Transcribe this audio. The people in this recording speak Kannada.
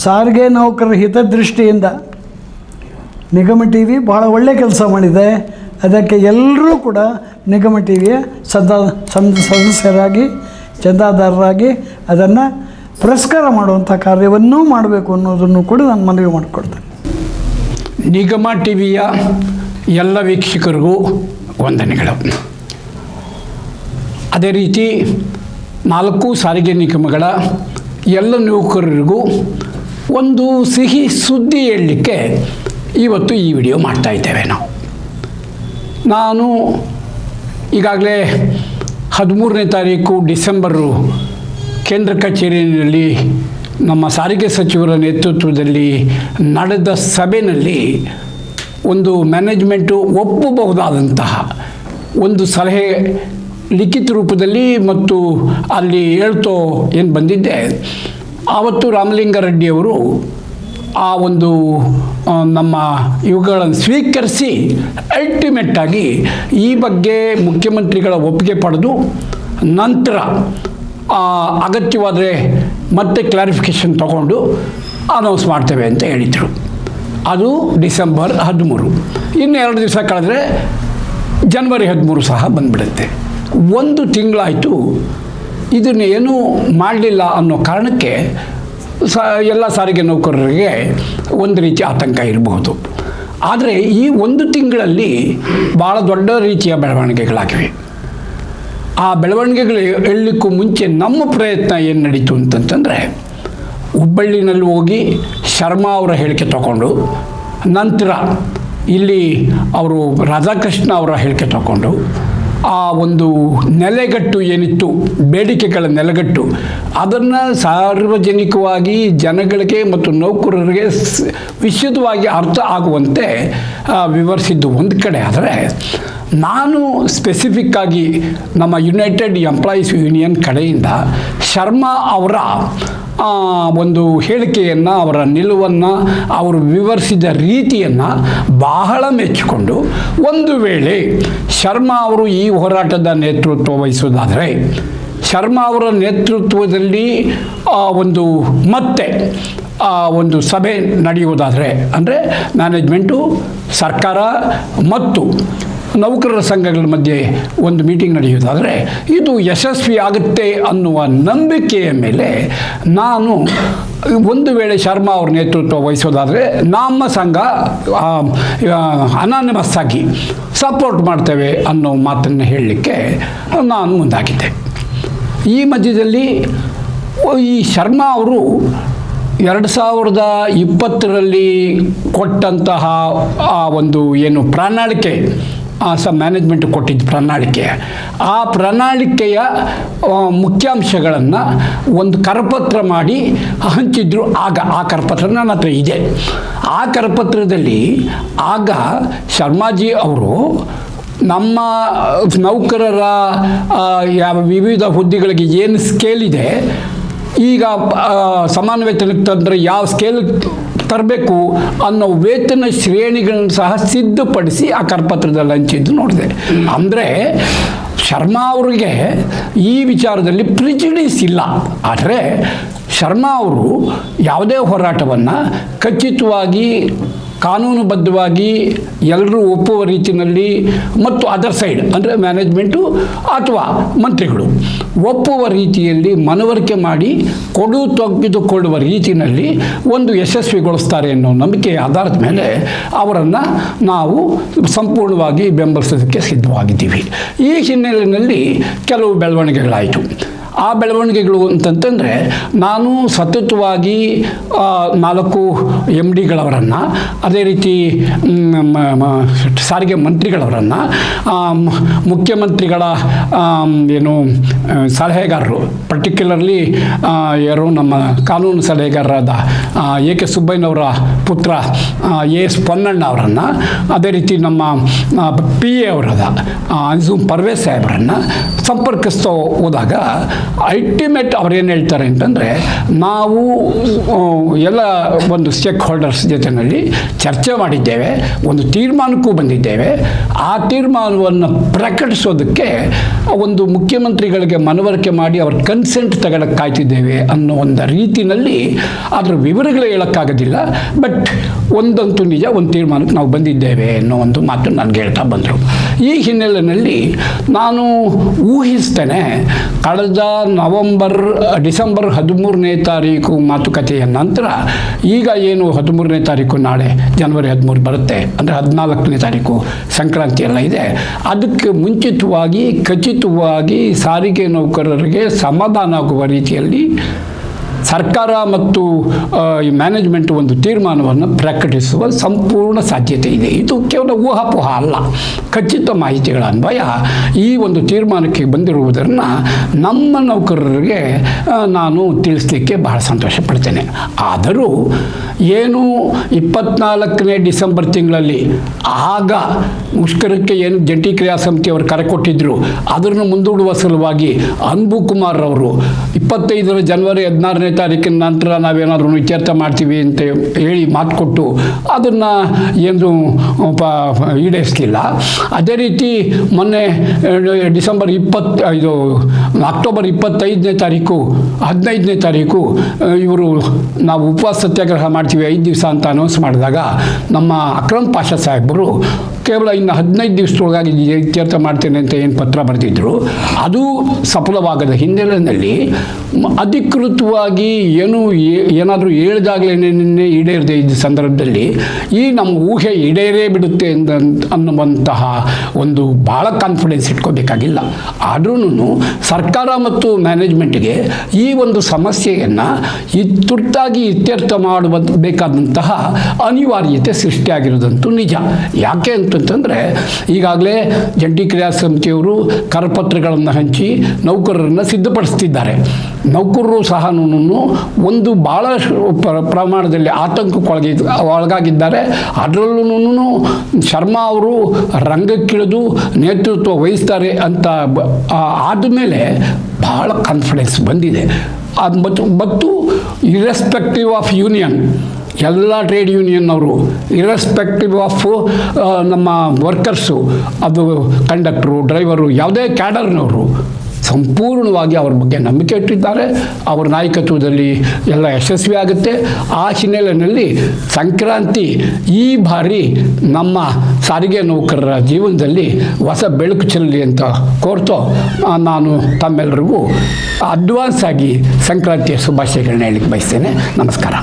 ಸಾರಿಗೆ ನೌಕರರ ಹಿತದೃಷ್ಟಿಯಿಂದ ನಿಗಮ ಟಿ ವಿ ಭಾಳ ಒಳ್ಳೆಯ ಕೆಲಸ ಮಾಡಿದೆ. ಅದಕ್ಕೆ ಎಲ್ಲರೂ ಕೂಡ ನಿಗಮ ಟಿ ವಿಯ ಸದಸ್ಯರಾಗಿ ಚಂದಾದಾರರಾಗಿ ಅದನ್ನು ಪುರಸ್ಕಾರ ಮಾಡುವಂಥ ಕಾರ್ಯವನ್ನೂ ಮಾಡಬೇಕು ಅನ್ನೋದನ್ನು ಕೂಡ ನಾನು ಮನವಿ ಮಾಡಿಕೊಡ್ತೇನೆ. ನಿಗಮ ಟಿ ವಿಯ ಎಲ್ಲ ವೀಕ್ಷಕರಿಗೂ ವಂದನೆಗಳು. ಅದೇ ರೀತಿ 4 ಸಾರಿಗೆ ನಿಗಮಗಳ ಎಲ್ಲ ನೌಕರರಿಗೂ ಒಂದು ಸಿಹಿ ಸುದ್ದಿ ಹೇಳಲಿಕ್ಕೆ ಇವತ್ತು ಈ ವಿಡಿಯೋ ಮಾಡ್ತಾಯಿದ್ದೇವೆ. ನಾನು ಈಗಾಗಲೇ 13ನೇ ತಾರೀಕು ಡಿಸೆಂಬರು ಕೇಂದ್ರ ಕಚೇರಿಯಲ್ಲಿ ನಮ್ಮ ಸಾರಿಗೆ ಸಚಿವರ ನೇತೃತ್ವದಲ್ಲಿ ನಡೆದ ಸಭೆಯಲ್ಲಿ ಒಂದು ಮ್ಯಾನೇಜ್ಮೆಂಟು ಒಪ್ಪಬಹುದಾದಂತಹ ಒಂದು ಸಲಹೆ ಲಿಖಿತ ರೂಪದಲ್ಲಿ ಮತ್ತು ಅಲ್ಲಿ ಹೇಳ್ತೋ ಏನು ಬಂದಿದ್ದೆ, ಆವತ್ತು ರಾಮಲಿಂಗಾರೆಡ್ಡಿಯವರು ಆ ಒಂದು ನಮ್ಮ ಇವುಗಳನ್ನು ಸ್ವೀಕರಿಸಿ ಅಲ್ಟಿಮೇಟಾಗಿ ಈ ಬಗ್ಗೆ ಮುಖ್ಯಮಂತ್ರಿಗಳ ಒಪ್ಪಿಗೆ ಪಡೆದು ನಂತರ ಅಗತ್ಯವಾದರೆ ಮತ್ತೆ ಕ್ಲಾರಿಫಿಕೇಷನ್ ತಗೊಂಡು ಅನೌನ್ಸ್ ಮಾಡ್ತೇವೆ ಅಂತ ಹೇಳಿದರು. ಅದು ಡಿಸೆಂಬರ್ 13. ಇನ್ನು 2 ದಿವಸ ಕಳೆದ್ರೆ ಜನವರಿ 13 ಸಹ ಬಂದುಬಿಡುತ್ತೆ. 1 ತಿಂಗಳಾಯಿತು. ಇದನ್ನೇನೂ ಮಾಡಲಿಲ್ಲ ಅನ್ನೋ ಕಾರಣಕ್ಕೆ ಎಲ್ಲ ಸಾರಿಗೆ ನೌಕರರಿಗೆ ಒಂದು ರೀತಿ ಆತಂಕ ಇರಬಹುದು. ಆದರೆ ಈ 1 ತಿಂಗಳಲ್ಲಿ ಭಾಳ ದೊಡ್ಡ ರೀತಿಯ ಬೆಳವಣಿಗೆಗಳಾಗಿವೆ. ಆ ಬೆಳವಣಿಗೆಗಳು ಹೇಳಲಿಕ್ಕೂ ಮುಂಚೆ ನಮ್ಮ ಪ್ರಯತ್ನ ಏನು ನಡೀತು ಅಂತಂತಂದರೆ, ಹುಬ್ಬಳ್ಳಿನಲ್ಲಿ ಹೋಗಿ ಶರ್ಮಾ ಅವರ ಹೇಳಿಕೆ ತಗೊಂಡು, ನಂತರ ಇಲ್ಲಿ ಅವರು ರಾಧಾಕೃಷ್ಣ ಅವರ ಹೇಳಿಕೆ ತಗೊಂಡು, ಆ ಒಂದು ನೆಲೆಗಟ್ಟು ಏನಿತ್ತು, ಬೇಡಿಕೆಗಳ ನೆಲೆಗಟ್ಟು, ಅದನ್ನು ಸಾರ್ವಜನಿಕವಾಗಿ ಜನಗಳಿಗೆ ಮತ್ತು ನೌಕರರಿಗೆ ವಿಶದವಾಗಿ ಅರ್ಥ ಆಗುವಂತೆ ವಿವರಿಸಿದ್ದು ಒಂದು ಕಡೆ. ಆದರೆ ನಾನು ಸ್ಪೆಸಿಫಿಕ್ಕಾಗಿ ನಮ್ಮ ಯುನೈಟೆಡ್ ಎಂಪ್ಲಾಯೀಸ್ ಯೂನಿಯನ್ ಕಡೆಯಿಂದ ಶರ್ಮಾ ಅವರ ಒಂದು ಹೇಳಿಕೆಯನ್ನು, ಅವರ ನಿಲುವನ್ನು, ಅವರು ವಿವರಿಸಿದ ರೀತಿಯನ್ನು ಬಹಳ ಮೆಚ್ಚಿಕೊಂಡು, ಒಂದು ವೇಳೆ ಶರ್ಮಾ ಅವರು ಈ ಹೋರಾಟದ ನೇತೃತ್ವ ವಹಿಸೋದಾದರೆ, ಶರ್ಮಾ ಅವರ ನೇತೃತ್ವದಲ್ಲಿ ಒಂದು ಮತ್ತೆ ಒಂದು ಸಭೆ ನಡೆಯುವುದಾದರೆ, ಅಂದರೆ ಮ್ಯಾನೇಜ್ಮೆಂಟು, ಸರ್ಕಾರ ಮತ್ತು ನೌಕರರ ಸಂಘಗಳ ಮಧ್ಯೆ ಒಂದು ಮೀಟಿಂಗ್ ನಡೆಯುವುದಾದರೆ ಇದು ಯಶಸ್ವಿ ಆಗುತ್ತೆ ಅನ್ನುವ ನಂಬಿಕೆಯ ಮೇಲೆ ನಾನು, ಒಂದು ವೇಳೆ ಶರ್ಮಾ ಅವ್ರ ನೇತೃತ್ವ ವಹಿಸೋದಾದರೆ ನಮ್ಮ ಸಂಘ ಅನಾನಿಮಸ್ ಆಗಿ ಸಪೋರ್ಟ್ ಮಾಡ್ತೇವೆ ಅನ್ನೋ ಮಾತನ್ನು ಹೇಳಲಿಕ್ಕೆ ನಾನು ಮುಂದಾಗಿದ್ದೆ. ಈ ಮಧ್ಯದಲ್ಲಿ ಈ ಶರ್ಮಾ ಅವರು 2020ರಲ್ಲಿ ಕೊಟ್ಟಂತಹ ಆ ಒಂದು ಏನು ಪ್ರಣಾಳಿಕೆ, ಮ್ಯಾನೇಜ್ಮೆಂಟ್ ಕೊಟ್ಟಿದ್ದ ಪ್ರಣಾಳಿಕೆ, ಆ ಪ್ರಣಾಳಿಕೆಯ ಮುಖ್ಯಾಂಶಗಳನ್ನು ಒಂದು ಕರಪತ್ರ ಮಾಡಿ ಹಂಚಿದ್ರು. ಆಗ ಆ ಕರಪತ್ರ ನನ್ನ ಹತ್ರ ಇದೆ. ಆ ಕರಪತ್ರದಲ್ಲಿ ಆಗ ಶರ್ಮಾಜಿ ಅವರು ನಮ್ಮ ನೌಕರರ ವಿವಿಧ ಹುದ್ದೆಗಳಿಗೆ ಏನು ಸ್ಕೇಲ್ ಇದೆ, ಈಗ ಸಮಾನ ವೇತನಕ್ಕೆ ತಂದರೆ ಯಾವ ಸ್ಕೇಲ್ ತರಬೇಕು ಅನ್ನೋ ವೇತನ ಶ್ರೇಣಿಗಳನ್ನು ಸಹ ಸಿದ್ಧಪಡಿಸಿ ಆ ಕರಪತ್ರದಲ್ಲಿ ಹಂಚಿದ್ದು ನೋಡಿದೆ. ಅಂದರೆ ಶರ್ಮಾ ಅವರಿಗೆ ಈ ವಿಚಾರದಲ್ಲಿ ಪ್ರಿಜುಡಿಸ್ ಇಲ್ಲ. ಆದರೆ ಶರ್ಮಾ ಅವರು ಯಾವುದೇ ಹೋರಾಟವನ್ನು ಖಚಿತವಾಗಿ ಕಾನೂನುಬದ್ಧವಾಗಿ ಎಲ್ಲರೂ ಒಪ್ಪುವ ರೀತಿಯಲ್ಲಿ ಮತ್ತು ಅದರ್ ಸೈಡ್ ಅಂದರೆ ಮ್ಯಾನೇಜ್ಮೆಂಟು ಅಥವಾ ಮಂತ್ರಿಗಳು ಒಪ್ಪುವ ರೀತಿಯಲ್ಲಿ ಮನವರಿಕೆ ಮಾಡಿ ತೆಗೆದುಕೊಳ್ಳುವ ರೀತಿಯಲ್ಲಿ ಒಂದು ಯಶಸ್ವಿಗೊಳಿಸ್ತಾರೆ ಅನ್ನೋ ನಂಬಿಕೆಯ ಆಧಾರದ ಮೇಲೆ ಅವರನ್ನು ನಾವು ಸಂಪೂರ್ಣವಾಗಿ ಬೆಂಬಲಿಸೋದಕ್ಕೆ ಸಿದ್ಧವಾಗಿದ್ದೀವಿ. ಈ ಹಿನ್ನೆಲೆಯಲ್ಲಿ ಕೆಲವು ಬೆಳವಣಿಗೆಗಳಾಯಿತು. ಆ ಬೆಳವಣಿಗೆಗಳು ಅಂತಂತಂದರೆ, ನಾನು ಸತತವಾಗಿ 4 MDಗಳವರನ್ನು, ಅದೇ ರೀತಿ ಸಾರಿಗೆ ಮಂತ್ರಿಗಳವರನ್ನು, ಮುಖ್ಯಮಂತ್ರಿಗಳ ಏನು ಸಲಹೆಗಾರರು, ಪರ್ಟಿಕ್ಯುಲರ್ಲಿ ಯಾರು ನಮ್ಮ ಕಾನೂನು ಸಲಹೆಗಾರರಾದ AK ಸುಬ್ಬಯ್ಯನವರ ಪುತ್ರ AS ಪೊನ್ನಣ್ಣ ಅವರನ್ನು, ಅದೇ ರೀತಿ ನಮ್ಮ PA ಅವರಾದ ಅನ್ಸೂಮ್ ಪರ್ವೇಸ್ ಸಾಹೇಬರನ್ನು ಸಂಪರ್ಕಿಸ್ತಾ ಹೋದಾಗ ಅಲ್ಟಿಮೇಟ್ ಅವ್ರೇನು ಹೇಳ್ತಾರೆ ಅಂತಂದರೆ, ನಾವು ಎಲ್ಲ ಒಂದು ಸ್ಟೇಕ್ ಹೋಲ್ಡರ್ಸ್ ಜೊತೆಯಲ್ಲಿ ಚರ್ಚೆ ಮಾಡಿದ್ದೇವೆ, ಒಂದು ತೀರ್ಮಾನಕ್ಕೂ ಬಂದಿದ್ದೇವೆ. ಆ ತೀರ್ಮಾನವನ್ನು ಪ್ರಕಟಿಸೋದಕ್ಕೆ ಒಂದು ಮುಖ್ಯಮಂತ್ರಿಗಳಿಗೆ ಮನವರಿಕೆ ಮಾಡಿ ಅವ್ರ ಕನ್ಸೆಂಟ್ ತಗೊಳಕ್ಕೆ ಕಾಯ್ತಿದ್ದೇವೆ ಅನ್ನೋ ಒಂದು ರೀತಿಯಲ್ಲಿ ಅದರ ವಿವರಗಳು ಹೇಳೋಕ್ಕಾಗೋದಿಲ್ಲ. ಬಟ್ ಒಂದಂತೂ ನಿಜ, ಒಂದು ತೀರ್ಮಾನಕ್ಕೆ ನಾವು ಬಂದಿದ್ದೇವೆ ಅನ್ನೋ ಒಂದು ಮಾತು ನನಗೆ ಹೇಳ್ತಾ ಬಂದರು. ಈ ಹಿನ್ನೆಲೆಯಲ್ಲಿ ನಾನು ಊಹಿಸ್ತೇನೆ, ಕಳೆದ ಡಿಸೆಂಬರ್ 13ನೇ ತಾರೀಕು ಮಾತುಕತೆಯ ನಂತರ ಈಗ ಏನು 13ನೇ ತಾರೀಕು, ನಾಳೆ ಜನವರಿ 13 ಬರುತ್ತೆ, ಅಂದರೆ 14ನೇ ತಾರೀಕು ಸಂಕ್ರಾಂತಿ ಎಲ್ಲ ಇದೆ. ಅದಕ್ಕೆ ಮುಂಚಿತವಾಗಿ ಖಚಿತವಾಗಿ ಸಾರಿಗೆ ನೌಕರರಿಗೆ ಸಮಾಧಾನ ಆಗುವ ರೀತಿಯಲ್ಲಿ ಸರ್ಕಾರ ಮತ್ತು ಈ ಮ್ಯಾನೇಜ್ಮೆಂಟ್ ಒಂದು ತೀರ್ಮಾನವನ್ನು ಪ್ರಕಟಿಸುವ ಸಂಪೂರ್ಣ ಸಾಧ್ಯತೆ ಇದೆ. ಇದು ಕೇವಲ ಊಹಾಪೋಹ ಅಲ್ಲ, ಖಚಿತ ಮಾಹಿತಿಗಳ ಅನ್ವಯ ಈ ಒಂದು ತೀರ್ಮಾನಕ್ಕೆ ಬಂದಿರುವುದನ್ನು ನಮ್ಮ ನೌಕರರಿಗೆ ನಾನು ತಿಳಿಸ್ಲಿಕ್ಕೆ ಬಹಳ ಸಂತೋಷ ಪಡ್ತೇನೆ. ಆದರೂ ಏನು 24ನೇ ಡಿಸೆಂಬರ್ ತಿಂಗಳಲ್ಲಿ ಆಗ ಮುಷ್ಕರಕ್ಕೆ ಏನು ಜಂಟಿ ಕ್ರಿಯಾ ಸಮಿತಿಯವರು ಕರೆ ಕೊಟ್ಟಿದ್ದರು, ಅದನ್ನು ಮುಂದೂಡುವ ಸಲುವಾಗಿ ಅನ್ಬು ಕುಮಾರ್ ಅವರು 25 ಜನವರಿ 16ನೇ ತಾರೀಕಿನ ನಂತರ ನಾವೇನಾದ್ರೂ ಇತ್ಯರ್ಥ ಮಾಡ್ತೀವಿ ಅಂತ ಹೇಳಿ ಮಾತು ಕೊಟ್ಟು ಅದನ್ನು ಏನು ಈಡೇರಿಸಲಿಲ್ಲ. ಅದೇ ರೀತಿ ಮೊನ್ನೆ ಅಕ್ಟೋಬರ್ 25ನೇ ತಾರೀಕು 15ನೇ ತಾರೀಕು ಇವರು ನಾವು ಉಪವಾಸ ಸತ್ಯಾಗ್ರಹ ಮಾಡ್ತೀವಿ 5 ದಿವಸ ಅಂತ ಅನೌನ್ಸ್ ಮಾಡಿದಾಗ ನಮ್ಮ ಅಕ್ರಮ್ ಪಾಷಾ ಸಾಹೇಬರು ಕೇವಲ ಇನ್ನು 15 ದಿವಸದೊಳಗಾಗಿ ಇತ್ಯರ್ಥ ಮಾಡ್ತೇನೆ ಅಂತ ಏನು ಪತ್ರ ಬರೆದಿದ್ದರು, ಅದು ಸಫಲವಾಗದ ಹಿನ್ನೆಲೆಯಲ್ಲಿ ಅಧಿಕೃತವಾಗಿ ಏನಾದರೂ ಹೇಳಿದಾಗಲೇ ಈಡೇರದೆ ಇದ್ದ ಸಂದರ್ಭದಲ್ಲಿ ಈ ನಮ್ಮ ಊಹೆ ಈಡೇರೇ ಬಿಡುತ್ತೆ ಅನ್ನುವಂತಹ ಒಂದು ಭಾಳ ಕಾನ್ಫಿಡೆನ್ಸ್ ಇಟ್ಕೋಬೇಕಾಗಿಲ್ಲ. ಆದ್ರೂ ಸರ್ಕಾರ ಮತ್ತು ಮ್ಯಾನೇಜ್ಮೆಂಟ್ಗೆ ಈ ಒಂದು ಸಮಸ್ಯೆಯನ್ನು ತುರ್ತಾಗಿ ಇತ್ಯರ್ಥ ಬೇಕಾದಂತಹ ಅನಿವಾರ್ಯತೆ ಸೃಷ್ಟಿಯಾಗಿರೋದಂತೂ ನಿಜ. ಯಾಕೆ ಅಂತಂತಂದರೆ ಈಗಾಗಲೇ ಜಂಟಿ ಕ್ರಿಯಾ ಸಮಿತಿಯವರು ಕರಪತ್ರಗಳನ್ನು ಹಂಚಿ ನೌಕರರನ್ನು ಸಿದ್ಧಪಡಿಸ್ತಿದ್ದಾರೆ. ನೌಕರರು ಸಹ ಒಂದು ಭಾಳ ಪ್ರಮಾಣದಲ್ಲಿ ಆತಂಕಕ್ಕೆ ಒಳಗಾಗಿದ್ದಾರೆ. ಅದರಲ್ಲೂ ಶರ್ಮಾ ಅವರು ರಂಗಕ್ಕಿಳಿದು ನೇತೃತ್ವ ವಹಿಸ್ತಾರೆ ಅಂತ ಆದಮೇಲೆ ಭಾಳ ಕಾನ್ಫಿಡೆನ್ಸ್ ಬಂದಿದೆ. ಮತ್ತು ಇರೆಸ್ಪೆಕ್ಟಿವ್ ಆಫ್ ಯೂನಿಯನ್, ಎಲ್ಲ ಟ್ರೇಡ್ ಯೂನಿಯನ್ ಅವರು ಇರೆಸ್ಪೆಕ್ಟಿವ್ ಆಫ್ ನಮ್ಮ ವರ್ಕರ್ಸು, ಅದು ಕಂಡಕ್ಟ್ರು, ಡ್ರೈವರು, ಯಾವುದೇ ಕ್ಯಾಡರ್ನವರು ಸಂಪೂರ್ಣವಾಗಿ ಅವ್ರ ಬಗ್ಗೆ ನಂಬಿಕೆ ಇಟ್ಟಿದ್ದಾರೆ. ಅವರ ನಾಯಕತ್ವದಲ್ಲಿ ಎಲ್ಲ ಯಶಸ್ವಿ ಆಗುತ್ತೆ. ಆ ಹಿನ್ನೆಲೆಯಲ್ಲಿ ಸಂಕ್ರಾಂತಿ ಈ ಬಾರಿ ನಮ್ಮ ಸಾರಿಗೆ ನೌಕರರ ಜೀವನದಲ್ಲಿ ಹೊಸ ಬೆಳಕು ಚೆಲ್ಲಲಿ ಅಂತ ಕೋರ್ತು ನಾನು ತಮ್ಮೆಲ್ಲರಿಗೂ ಅಡ್ವಾನ್ಸ್ ಆಗಿ ಸಂಕ್ರಾಂತಿಯ ಶುಭಾಶಯಗಳನ್ನ ಹೇಳಲಿಕ್ಕೆ ಬಯಸ್ತೇನೆ. ನಮಸ್ಕಾರ.